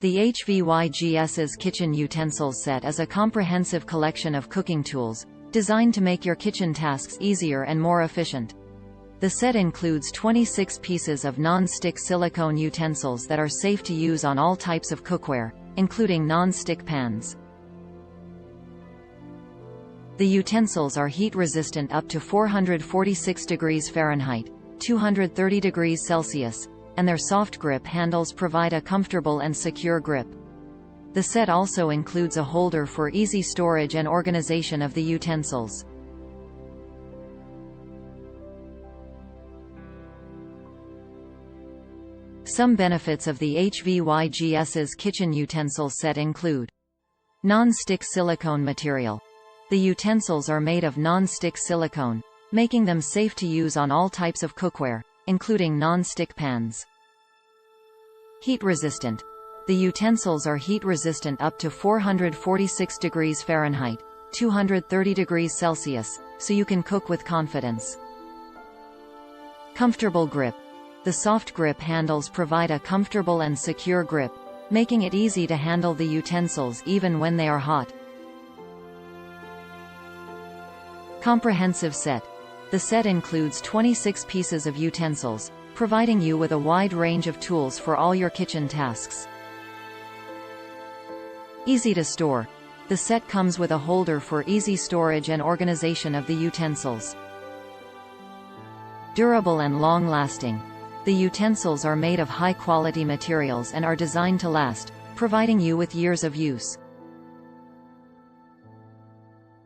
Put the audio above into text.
The HVYGS's kitchen utensils set is a comprehensive collection of cooking tools, designed to make your kitchen tasks easier and more efficient. The set includes 26 pieces of non-stick silicone utensils that are safe to use on all types of cookware, including non-stick pans. The utensils are heat-resistant up to 446 degrees Fahrenheit, 230 degrees Celsius, and their soft grip handles provide a comfortable and secure grip. The set also includes a holder for easy storage and organization of the utensils. Some benefits of the HVYGS's kitchen utensils set include non-stick silicone material. The utensils are made of non-stick silicone, making them safe to use on all types of cookware, including non-stick pans. Heat-resistant. The utensils are heat-resistant up to 446 degrees Fahrenheit, 230 degrees Celsius, so you can cook with confidence. Comfortable grip. The soft grip handles provide a comfortable and secure grip, making it easy to handle the utensils even when they are hot. Comprehensive set. The set includes 26 pieces of utensils, providing you with a wide range of tools for all your kitchen tasks. Easy to store. The set comes with a holder for easy storage and organization of the utensils. Durable and long-lasting. The utensils are made of high-quality materials and are designed to last, providing you with years of use.